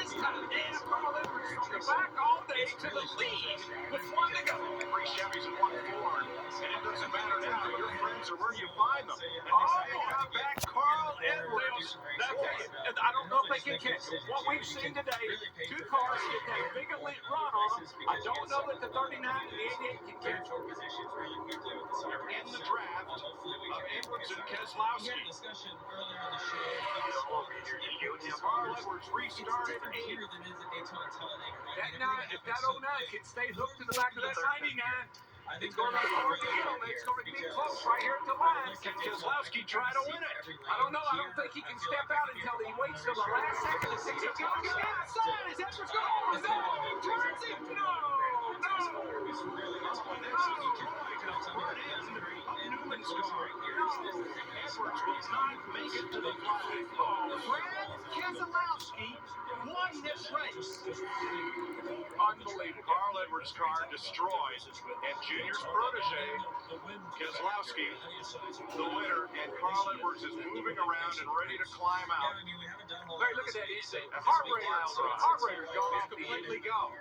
this time. And Carl Edwards from the back all day to the lead with 1 to go. 3 Chevys and 1 Ford. And it doesn't matter now. Your friends are where you find them. And they got back Carl Edwards. Now, I don't know if they can catch him. What we've seen today, 2 cars get that big elite run on them. I don't know that the 39 and the 88 can catch him. In the draft of Edwards and Keselowski. Carl Edwards restarted 8th. If that 09 can stay hooked to the back of that 99, it's going to be hard to get him. It's going to be close right here at the line. Can Keselowski try to win it? I don't know. I don't think he can step out until he waits till the last second to see if he's going to get outside. Is Edwards going to hold his own? Turns it? No. Newman's car. Edwards will not make it to the flag. Brad Keselowski won this race. Unbelievable. Carl Edwards' car destroyed, and Junior's protege, Keselowski, the winner, and Carl Edwards is moving around and ready to climb out. Larry, look at that. Carburetor's gone off completely gone.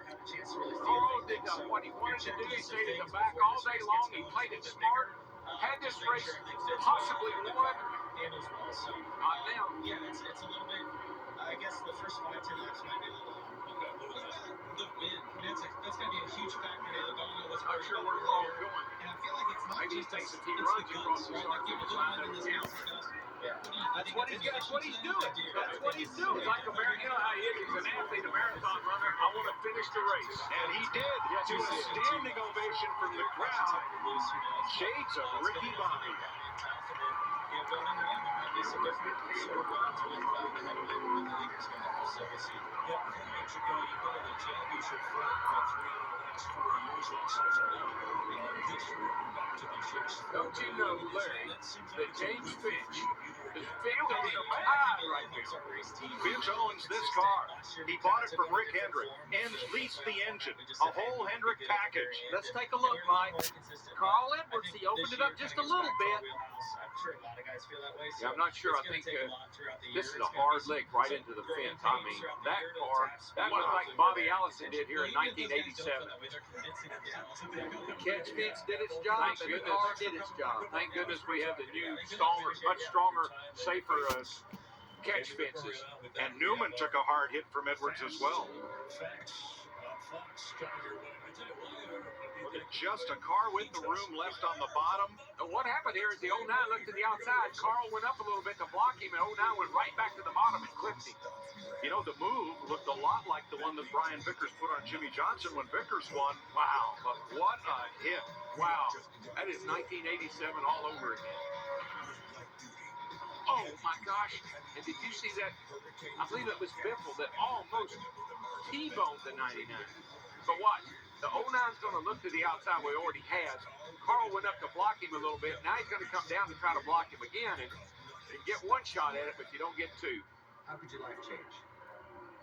Carl did what he wanted to do. He stayed in the back all day long. He played it smart. Had this race possibly won. Not now. Yeah, it's a little bit. I guess the first 5-10 laps might be a little long. The win. That's going to be a huge factor. They don't know what's I'm sure where Carl's going. And I feel like it's not Maybe he just thinks if he it's runs the across guts, the right? start, Like people it's don't not know this gonna house does. That's what he's doing. That's what he's doing. Like a marathon, you know how he is. He's an athlete, a marathon runner. I want to finish the race. And he did, to a standing ovation from the crowd. Shades of Ricky Bobby. Don't you know, Larry, that James Finch is feeling the tide right there. Finch owns this car. He bought it from Rick Hendrick and leased the engine. A whole Hendrick package. Let's take a look, Mike. Carl Edwards, he opened it up just a little bit. Yeah, I'm not sure. I think this is a hard lick right into the fence. I mean, that car, that was like Bobby Allison did here in 1987. The catch fence did its job, and the car did its job. Thank goodness we have the new, much stronger, safer catch fences. And Newman took a hard hit from Edwards as well. Just a car with the room left on the bottom. What happened here is the 09 looked to the outside. Carl went up a little bit to block him, and 09 went right back to the bottom and clipped him. You know, the move looked a lot like the one that Brian Vickers put on Jimmy Johnson when Vickers won. Wow, but what a hit. Wow, that is 1987 all over again. Oh, my gosh. And did you see that? I believe it was Biffle that almost T-boned the 99. But watch. The 09's going to look to the outside where he already has. Carl went up to block him a little bit. Now he's going to come down to try to block him again and get one shot at it, but you don't get two. How could your life change?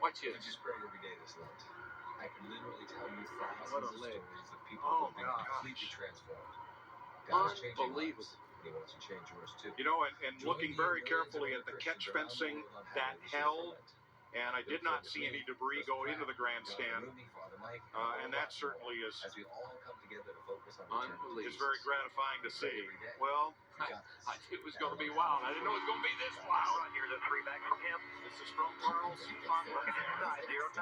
Watch this. Could you pray every day this Lent? I can literally tell you thousands What of a leg. stories of people who have been completely transformed. God is changing lives. He wants to change yours too. You know, and looking very carefully at the catch fencing that held, and I did not see any debris go into the grandstand, and that certainly is very gratifying to see. Well, I knew it was going to be wild. I didn't know it was going to be this wild. Here's a 3 back from him. This is from Carl's. Looking inside, 0-9.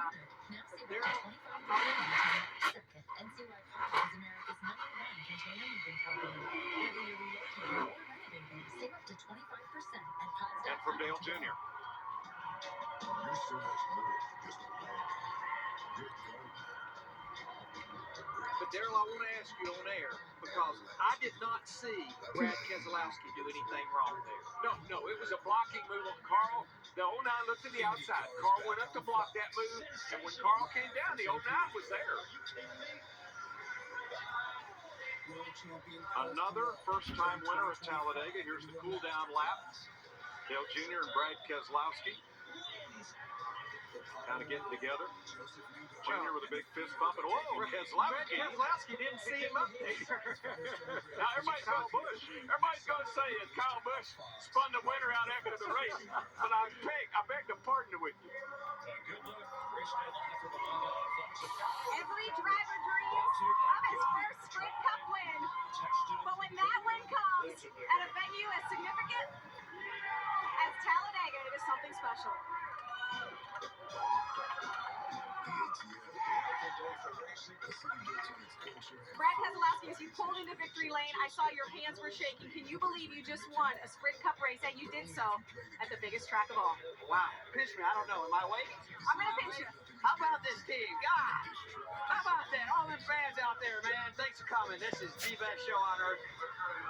And from Dale Jr. You're so much more than just a man. You're going there. But Daryl, I want to ask you on air, because I did not see Brad Keselowski do anything wrong there. No, it was a blocking move on Carl. The 09 looked to the outside. Carl went up to block that move, and when Carl came down, the 09 was there. Another first-time winner at Talladega. Here's the cool-down lap. Dale Jr. and Brad Keselowski kind of getting together. Jr. with a big fist bump, and whoa, Keselowski didn't see him up there. Now, everybody's going to say that Kyle Busch spun the winner out after the race, but I beg to partner with you. So. Brad Keselowski, as you pulled into victory lane, I saw your hands were shaking. Can you believe you just won a Sprint Cup race, and you did so at the biggest track of all? Wow, pinch me, I don't know. Am I awake? I'm going to pinch you. How about this team? God! How about that? All them fans out there, man. Thanks for coming. This is the best show on earth.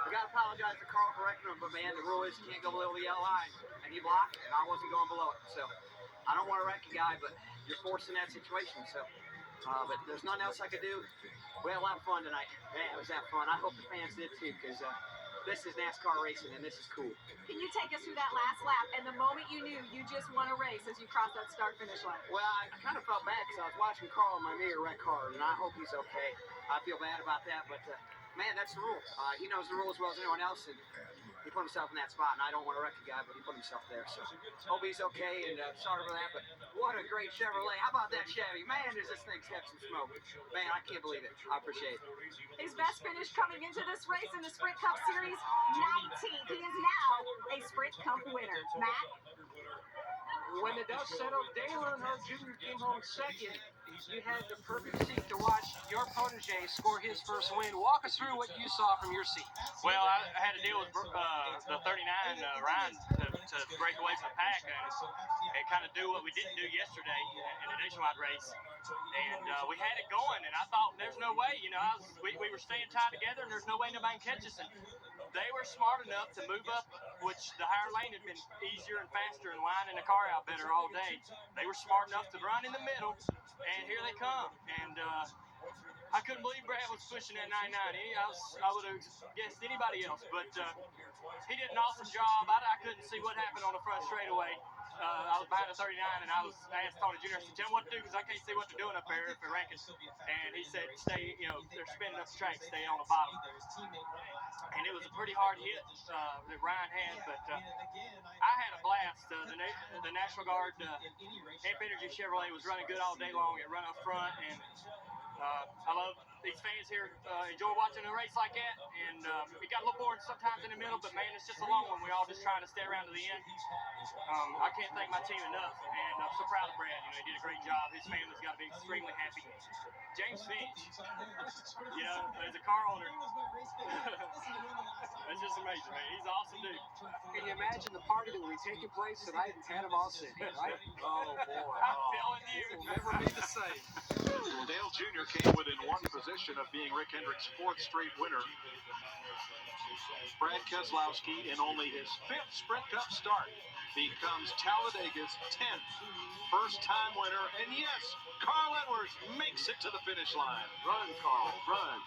We got to apologize to Carl for wrecking him, but man, the rule is you can't go below the yellow line. And he blocked, and I wasn't going below it. So I don't want to wreck a guy, but you're forced in that situation. So, but there's nothing else I could do. We had a lot of fun tonight. Man, it was that fun. I hope the fans did too, because this is NASCAR racing, and this is cool. Can you take us through that last lap and the moment you knew you just won a race as you crossed that start-finish line? Well, I kind of felt bad because I was watching Carl in my mirror wreck hard, and I hope he's okay. I feel bad about that, but man, that's the rule. He knows the rule as well as anyone else, and he put himself in that spot, and I don't want to wreck a guy, but he put himself there. So hope he's okay, and sorry for that, but what a great Chevrolet. How about that Chevy? Man, does this thing have some smoke. Man, I can't believe it. I appreciate it. His best finish coming into this race in the Sprint Cup Series, 19th. He is now a Sprint Cup winner. Matt? When the dust settled, Dale Earnhardt Jr. came home second. You had the perfect seat to watch your protege score his first win. Walk us through what you saw from your seat. Well, I had to deal with the 39 Ryan to break away from the pack and kind of do what we didn't do yesterday in the nationwide race. And we had it going, and I thought there's no way, we were staying tied together, and there's no way nobody can catch us. And they were smart enough to move up, which the higher lane had been easier and faster and lining the car out better all day. They were smart enough to run in the middle, and here they come. And I couldn't believe Brad was pushing that 99. I would have guessed anybody else, but he did an awesome job. I couldn't see what happened on the front straightaway. I was behind the 39, and I asked Tony Jr., I said, tell him what to do, because I can't see what they're doing up there if they're ranking. And he said, stay, they're spinning up the track, stay on the bottom. And it was a pretty hard hit that Ryan had, but I had a blast. The National Guard Amp Energy Chevrolet was running good all day long. It run up front, and I love these fans here. Enjoy watching a race like that, and it got a little boring sometimes in the middle, but man, it's just a long one. We're all just trying to stay around to the end. I can't thank my team enough, and I'm so proud of Brad. He did a great job. His family's got to be extremely happy. James Finch, as a car owner, it's just amazing, man. He's an awesome dude. Can you imagine the party that will be taking place tonight in Panama City, right? Oh, boy. I'm telling you. It will never be the same. Dale Jr. came within one position of being Rick Hendrick's fourth straight winner. Brad Keselowski, in only his fifth Sprint Cup start, becomes Talladega's 10th first-time winner. And yes, Carl Edwards makes it to the finish line. Run, Carl, run.